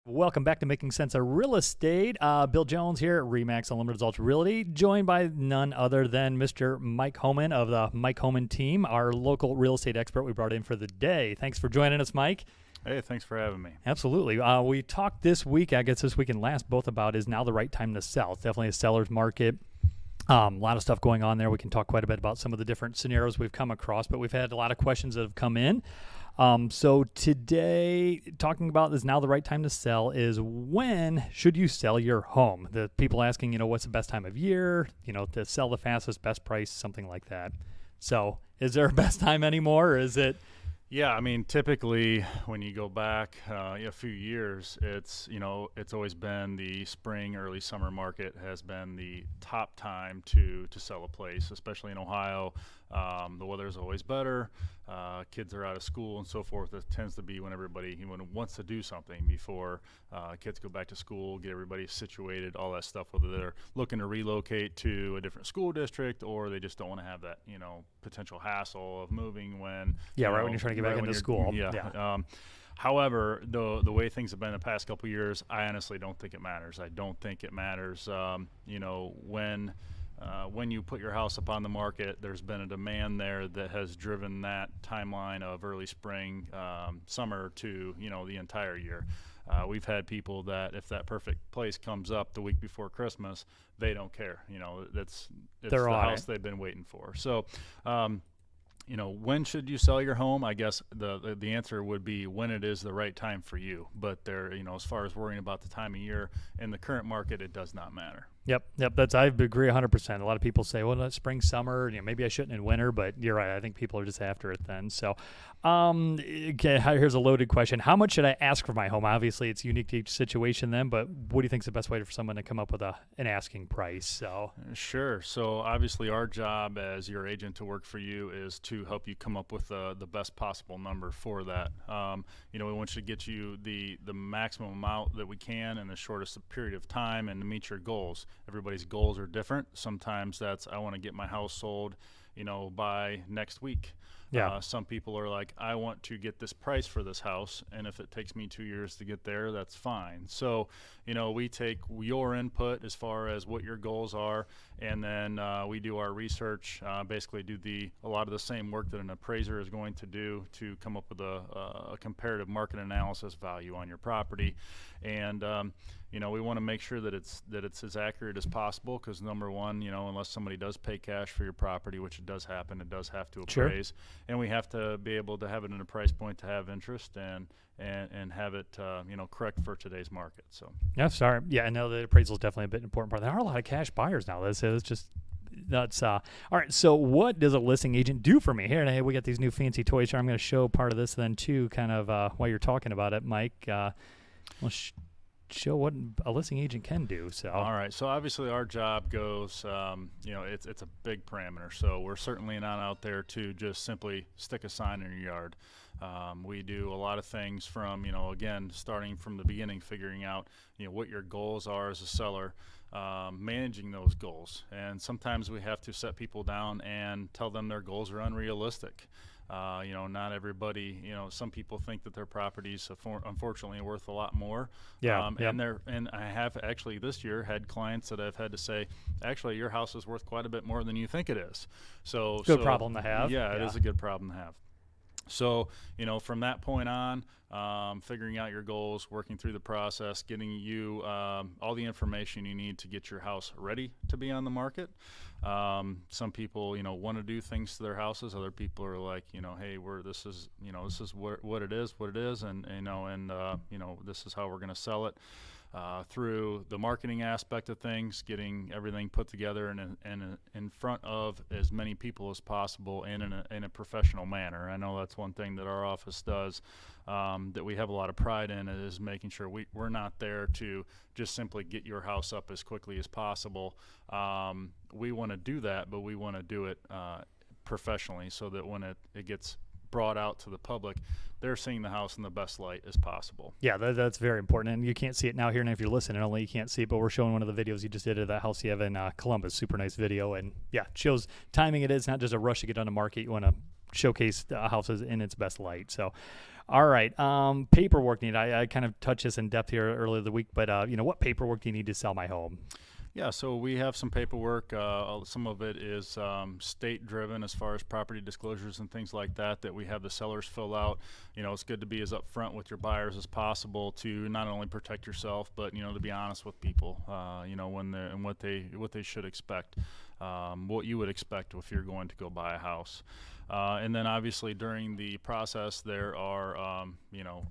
Welcome back to Making Sense of Real Estate. Bill Jones here at Remax Unlimited Results Realty, joined by none other than Mr. Mike Homan of the Mike Homan team, our local real estate expert we brought in for the day. Thanks for joining us, Mike. Hey, thanks for having me. Absolutely. We talked this week, I guess this week and last, both about is now the right time to sell. It's definitely a seller's market. A lot of stuff going on there. We can talk quite a bit about some of the different scenarios we've come across, but we've had a lot of questions that have come in. So today, talking about is now the right time to sell is when should you sell your home? The people asking, what's the best time of year, to sell the fastest, best price, something like that. So is there a best time anymore, or is it? Yeah, I mean, typically when you go back a few years, it's always been the spring, early summer market has been the top time to sell a place, especially in Ohio. The weather's always better. Kids are out of school and so forth. It tends to be when everybody wants to do something before kids go back to school, get everybody situated, all that stuff, whether they're looking to relocate to a different school district or they just don't want to have that, potential hassle of moving when. Yeah, right when you're trying to get back into school. Yeah. However, the way things have been the past couple of years, I honestly don't think it matters. I don't think it matters, when you put your house up on the market, there's been a demand there that has driven that timeline of early spring, summer to, the entire year. We've had people that if that perfect place comes up the week before Christmas, they don't care. It's the house they've been waiting for. So, when should you sell your home? I guess the answer would be when it is the right time for you. But as far as worrying about the time of year in the current market, it does not matter. Yep. I agree 100%. A lot of people say, well, that's spring, summer, maybe I shouldn't in winter, but you're right. I think people are just after it then. So, okay, here's a loaded question. How much should I ask for my home? Obviously, it's unique to each situation then, but what do you think is the best way for someone to come up with an asking price? So, sure. So obviously our job as your agent to work for you is to help you come up with the best possible number for that. We want you to get you the maximum amount that we can in the shortest period of time and to meet your goals. Everybody's goals are different. Sometimes that's I want to get my house sold, by next week. Yeah. Some people are like, I want to get this price for this house, and if it takes me 2 years to get there, that's fine. So, we take your input as far as what your goals are, and then we do our research, basically do a lot of the same work that an appraiser is going to do to come up with a comparative market analysis value on your property. And we want to make sure that it's as accurate as possible because number one, unless somebody does pay cash for your property, which it does happen, it does have to appraise. Sure. And we have to be able to have it in a price point to have interest and have it correct for today's market. So I know the appraisal is definitely a bit important part. There are a lot of cash buyers now. It's just nuts. All right. So what does a listing agent do for me here? And hey, we got these new fancy toys here. I'm going to show part of this then too, kind of while you're talking about it, Mike. We'll show what a listing agent can do. So all right. So obviously our job goes, it's a big parameter. So we're certainly not out there to just simply stick a sign in your yard. We do a lot of things from, again, starting from the beginning, figuring out, what your goals are as a seller, managing those goals. And sometimes we have to set people down and tell them their goals are unrealistic. Not everybody, some people think that their properties unfortunately are worth a lot more. Yeah. And I have actually this year had clients that I've had to say, actually, your house is worth quite a bit more than you think it is. So good problem to have. Yeah, it is a good problem to have. So, from that point on, figuring out your goals, working through the process, getting you all the information you need to get your house ready to be on the market. Some people, want to do things to their houses. Other people are like, hey, this is what it is, and this is how we're going to sell it. Through the marketing aspect of things, getting everything put together and in front of as many people as possible and in a professional manner. I know that's one thing that our office does that we have a lot of pride in is making sure we're not there to just simply get your house up as quickly as possible. We want to do that, but we want to do it professionally so that when it gets brought out to the public, they're seeing the house in the best light as possible. Yeah, that's very important. And you can't see it now here, and if you're listening, only you can't see it, but we're showing one of the videos you just did of that house you have in Columbus. Super nice video. And yeah, it shows timing. It is not just a rush to get on the market. You want to showcase the houses in its best light. So, All right. Paperwork need. I kind of touched this in depth here earlier the week, but what paperwork do you need to sell my home? Yeah, so we have some paperwork. Some of it is state driven as far as property disclosures and things like that that we have the sellers fill out. It's good to be as upfront with your buyers as possible to not only protect yourself, but to be honest with people. When they and what they should expect, what you would expect if you're going to go buy a house. And then obviously during the process there are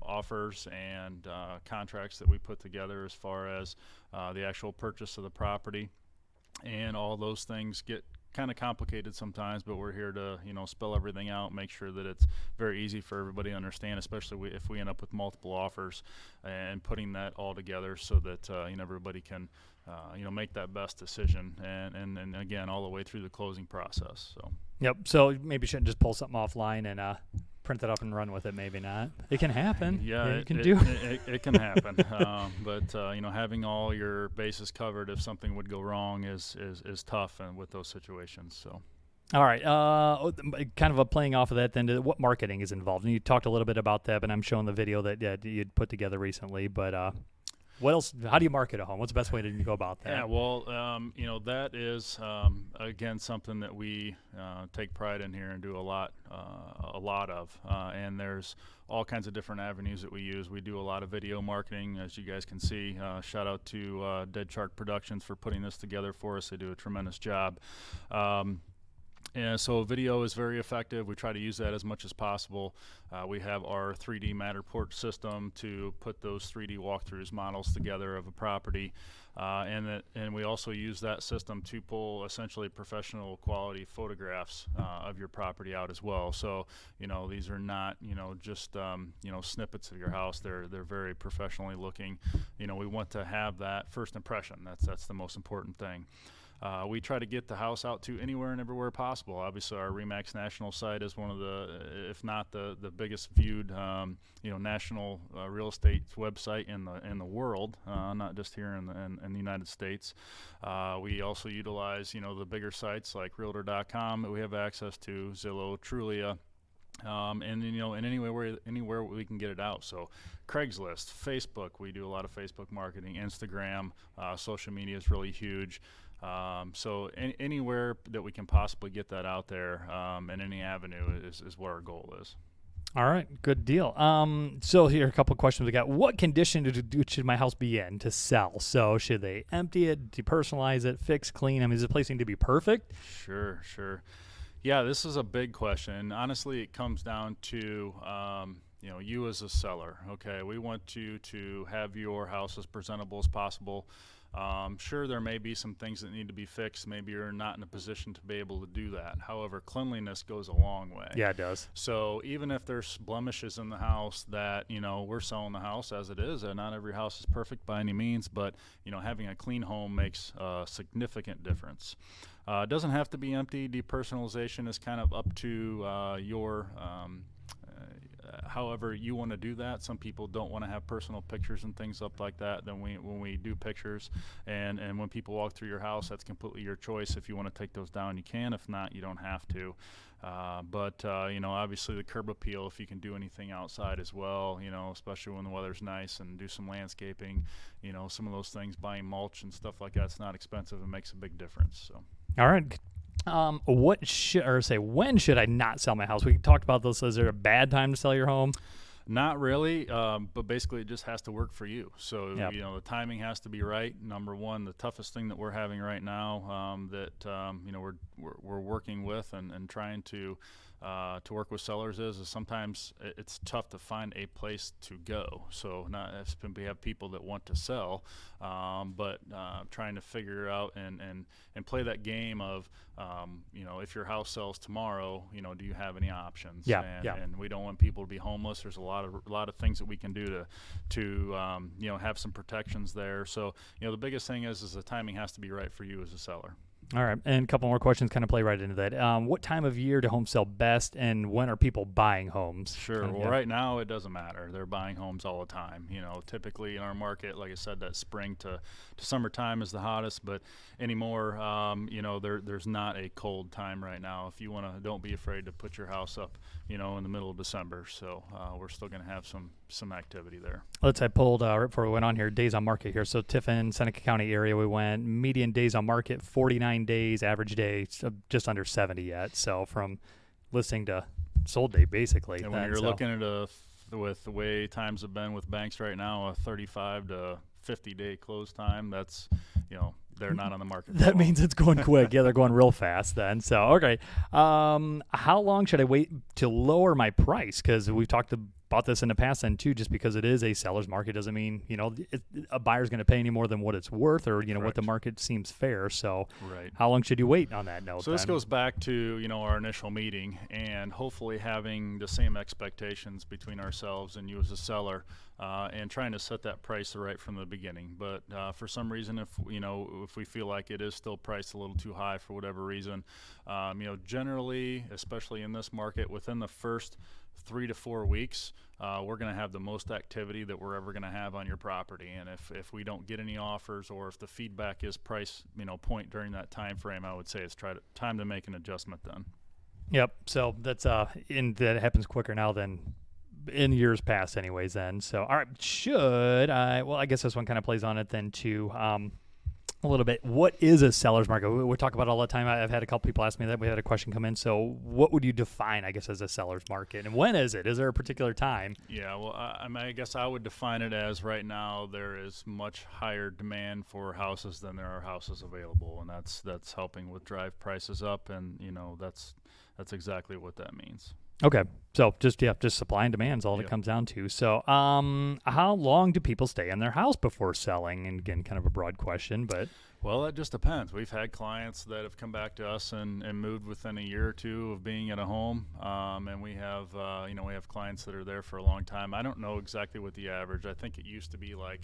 offers and contracts that we put together as far as the actual purchase of the property, and all those things get kind of complicated sometimes, but we're here to spell everything out, make sure that it's very easy for everybody to understand, especially if we end up with multiple offers, and putting that all together so that everybody can make that best decision, and again all the way through the closing process. So Yep. So maybe you shouldn't just pull something offline and print it up and run with it. Maybe not. It can happen. yeah, you it, can it, do. it can happen. But having all your bases covered if something would go wrong is tough, and with those situations. So All right. Kind of playing off of that, then, what marketing is involved? And you talked a little bit about that, but I'm showing the video that you'd put together recently. But what else? How do you market a home? What's the best way to go about that? yeah, well, that is again something that we take pride in here and do a lot of. And there's all kinds of different avenues that we use. We do a lot of video marketing, as you guys can see. Shout out to Dead Shark Productions for putting this together for us. They do a tremendous job. And so video is very effective. We try to use that as much as possible. We have our 3D Matterport system to put those 3D walkthroughs models together of a property. And we also use that system to pull essentially professional quality photographs of your property out as well. So, these are not, just, snippets of your house. They're very professionally looking. We want to have that first impression. That's the most important thing. We try to get the house out to anywhere and everywhere possible. Obviously, our RE/MAX national site is one of the, if not the biggest viewed, national real estate website in the world, not just here in the United States. We also utilize, the bigger sites like Realtor.com that we have access to, Zillow, Trulia. And anywhere we can get it out. So Craigslist, Facebook, we do a lot of Facebook marketing, Instagram, social media is really huge. So anywhere that we can possibly get that out there, in any avenue is where our goal is. All right, good deal. So here are a couple of questions we got. What condition should my house be in to sell? So should they empty it, depersonalize it, fix, clean? I mean, is the place need to be perfect? Sure. Yeah, this is a big question. Honestly, it comes down to you as a seller. Okay, we want you to have your house as presentable as possible. Sure, there may be some things that need to be fixed. Maybe you're not in a position to be able to do that. However, cleanliness goes a long way. Yeah, it does. So even if there's blemishes in the house that, we're selling the house as it is, and not every house is perfect by any means, but, having a clean home makes a significant difference. It doesn't have to be empty. Depersonalization is kind of up to your however you want to do that. Some people don't want to have personal pictures and things up like that. Then when we do pictures and when people walk through your house, that's completely your choice. If you want to take those down, you can. If not, you don't have to. But obviously the curb appeal, if you can do anything outside as well, especially when the weather's nice, and do some landscaping, some of those things, buying mulch and stuff like that's not expensive and makes a big difference. So. All right. When should I not sell my house? We talked about this. Is there a bad time to sell your home? Not really, but basically it just has to work for you. So, Yep. The timing has to be right. Number one, the toughest thing that we're having right now, we're working with and trying to work with sellers is sometimes it's tough to find a place to go. So we have people that want to sell, but trying to figure out and play that game of, if your house sells tomorrow, do you have any options? Yeah, And we don't want people to be homeless. There's a lot of things that we can do to have some protections there. So the biggest thing is the timing has to be right for you as a seller. All right, and a couple more questions kind of play right into that. What time of year do homes sell best, and when are people buying homes? Sure. Well, Yeah. right now it doesn't matter. They're buying homes all the time. Typically in our market, like I said, that spring to summertime is the hottest. But anymore, there's not a cold time right now. If you want to, don't be afraid to put your house up, in the middle of December. So we're still going to have some activity there. I pulled right before we went on here days on market here. So Tiffin, Seneca County area, we went median days on market 49 days, average day just under 70 yet. So from listing to sold date basically. And when you're looking at with the way times have been with banks right now, a 35 to 50 day close time, that's they're not on the market. That means it's going quick. Yeah, they're going real fast then. So, okay. How long should I wait to lower my price? Because we've talked about this in the past then too, just because it is a seller's market doesn't mean, a buyer's going to pay any more than what it's worth or, what the market seems fair. So right. How long should you wait on that note? So this goes back to, our initial meeting and hopefully having the same expectations between ourselves and you as a seller and trying to set that price right from the beginning. But for some reason, if we feel like it is still priced a little too high for whatever reason, generally, especially in this market, within the first 3 to 4 weeks, we're going to have the most activity that we're ever going to have on your property. And if we don't get any offers or if the feedback is price, point during that time frame, I would say it's time to make an adjustment then. Yep. So that's that happens quicker now than in years past anyways then. So, all right, I guess this one kind of plays on it then too. A little bit. What is a seller's market? We talk about it all the time. I've had a couple people ask me that. We had a question come in. So what would you define, I guess, as a seller's market? And when is it? Is there a particular time? Yeah, well, I guess I would define it as right now there is much higher demand for houses than there are houses available. And that's helping with drive prices up. And, that's exactly what that means. Okay. So just supply and demand is all it comes down to. So how long do people stay in their house before selling? And again, kind of a broad question, but. Well, that just depends. We've had clients that have come back to us and moved within a year or two of being at a home. And we have, we have clients that are there for a long time. I don't know exactly what the average. I think it used to be like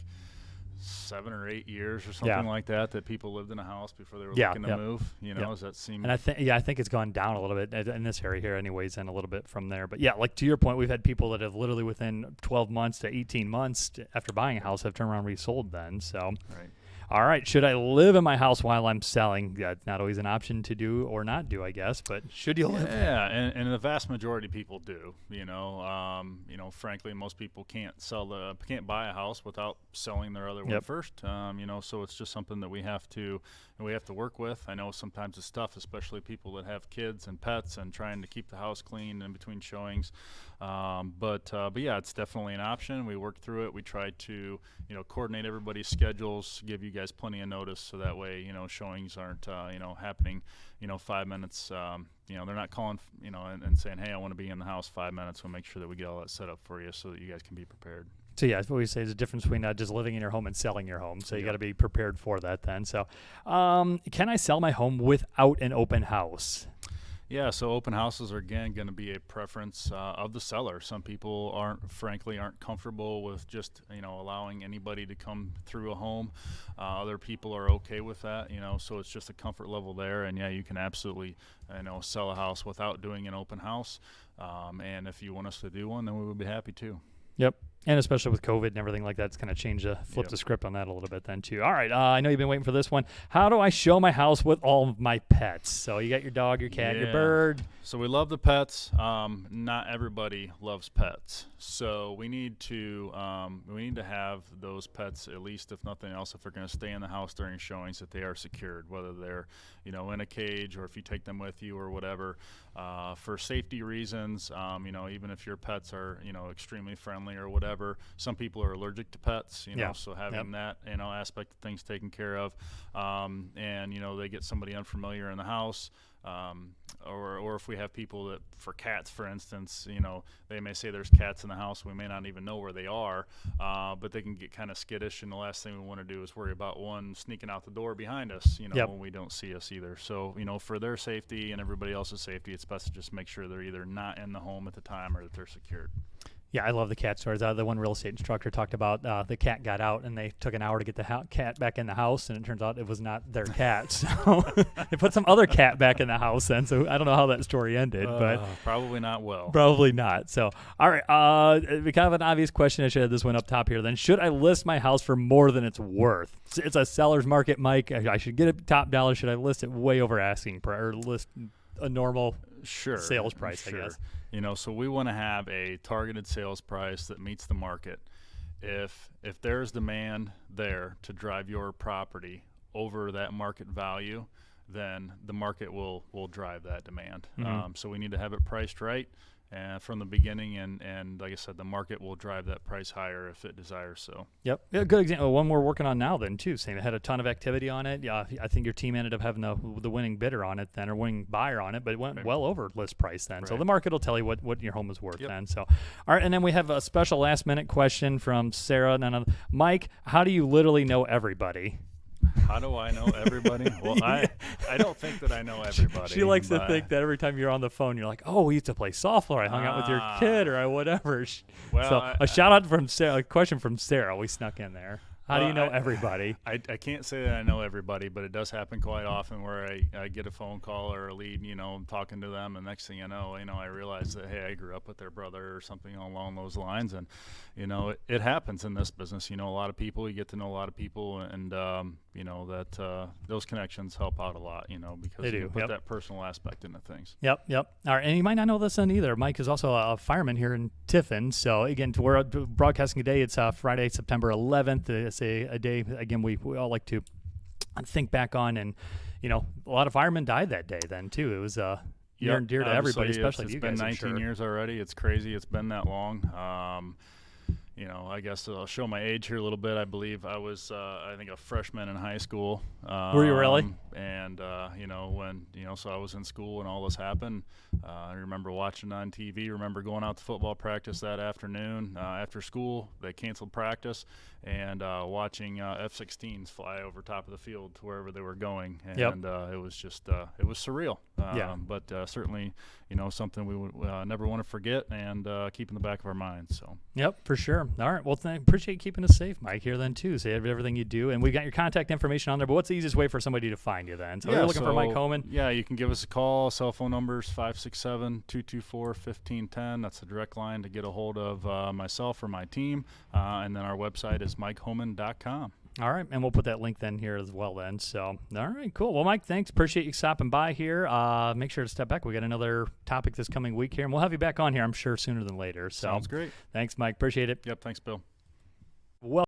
7 or 8 years or something like that people lived in a house before they were looking to move. Does that seem? And I think it's gone down a little bit in this area here, anyways, and a little bit from there. But yeah, like to your point, we've had people that have literally within 12 months to 18 months after buying a house have turned around and resold. Then right. All right, should I live in my house while I'm selling? That's not always an option to do or not do, I guess. But should you live? Yeah, and the vast majority of people do. Frankly, most people can't buy a house without selling their other one first. So it's just something that we have to work with. I know sometimes it's tough, especially people that have kids and pets and trying to keep the house clean in between showings. But yeah, it's definitely an option. We work through it. We try to coordinate everybody's schedules, give you guys plenty of notice, so that way showings aren't happening 5 minutes. They're not calling and saying, hey, I want to be in the house 5 minutes. We'll make sure that we get all that set up for you so that you guys can be prepared. So yeah, that's what we say is a difference between just living in your home and selling your home. So you got to be prepared for that then. So can I sell my home without an open house? Yeah, so open houses are, again, going to be a preference of the seller. Some people aren't comfortable with just, allowing anybody to come through a home. Other people are okay with that, so it's just a comfort level there. And, yeah, you can absolutely, sell a house without doing an open house. And if you want us to do one, then we would be happy to. Yep. And especially with COVID and everything like that, it's going to flip the script on that a little bit then too. All right, I know you've been waiting for this one. How do I show my house with all of my pets? So you got your dog, your cat, your bird. So we love the pets. Not everybody loves pets. So we need to have those pets, at least if nothing else, if they're going to stay in the house during showings, that they are secured, whether they're in a cage or if you take them with you or whatever. For safety reasons, even if your pets are extremely friendly or whatever. Some people are allergic to pets, so having that, aspect of things taken care of, and, they get somebody unfamiliar in the house, or if we have people that, for cats, for instance, they may say there's cats in the house, we may not even know where they are, but they can get kind of skittish, and the last thing we want to do is worry about one sneaking out the door behind us, when we don't see us either. So, for their safety and everybody else's safety, it's best to just make sure they're either not in the home at the time or that they're secured. Yeah, I love the cat stories. The one real estate instructor talked about the cat got out, and they took an hour to get the cat back in the house, and it turns out it was not their cat. So they put some other cat back in the house then. So I don't know how that story ended, but probably not well. Probably not. So, all right, kind of an obvious question. I should have this one up top here. Then, should I list my house for more than it's worth? It's a seller's market, Mike. I should get it top dollar. Should I list it way over asking price, or list a normal sales price? Sure. I guess. So we want to have a targeted sales price that meets the market. If there's demand there to drive your property over that market value, then the market will drive that demand. Mm-hmm. So we need to have it priced right from the beginning, and like I said, the market will drive that price higher if it desires so. Yep. Yeah, good example. One we're working on now then too. Same. It had a ton of activity on it. Yeah, I think your team ended up having the winning bidder on it then, or winning buyer on it, but it went well over list price then. Right. So the market will tell you what your home is worth then. So, all right. And then we have a special last minute question from Sarah. Mike, how do you literally know everybody? How do I know everybody? Well, I don't think that I know everybody. She likes to think that every time you're on the phone, you're like, oh, we used to play softball, or I hung out with your kid, or whatever. Well, so a shout out from Sarah, a question from Sarah we snuck in there. How do you know everybody? I can't say that I know everybody, but it does happen quite often where I get a phone call or a lead, I'm talking to them, and next thing you know, I realize that, hey, I grew up with their brother or something along those lines. And, it happens in this business. A lot of people, you get to know a lot of people, and, that those connections help out a lot, because you put that personal aspect into things. Yep. All right. And you might not know this one either. Mike is also a fireman here in Tiffin. So, again, we're broadcasting today. It's Friday, September 11th. It's a day, again, we all like to think back on, and, a lot of firemen died that day then, too. It was near and dear to everybody, especially you guys. It's been 19 years already. It's crazy. It's been that long. I guess I'll show my age here a little bit. I believe I was, I think, a freshman in high school. Were you really? And, when, so I was in school and all this happened. I remember watching on TV, remember going out to football practice that afternoon. After school, they canceled practice, and watching F-16s fly over top of the field to wherever they were going. And it was just, it was surreal. But certainly, something we would never want to forget and keep in the back of our minds. So. Yep, for sure. All right. Well, appreciate keeping us safe, Mike, here then, too. Say everything you do. And we got your contact information on there. But what's the easiest way for somebody to find you then? So you're looking for Mike Homan? Yeah, you can give us a call. Cell phone numbers 567-224-1510. That's the direct line to get a hold of myself or my team. And then our website is MikeHoman.com. All right, and we'll put that link then here as well then. So, all right, cool. Well, Mike, thanks. Appreciate you stopping by here. Make sure to step back. We got another topic this coming week here, and we'll have you back on here, I'm sure, sooner than later. So, sounds great. Thanks, Mike. Appreciate it. Yep, thanks, Bill.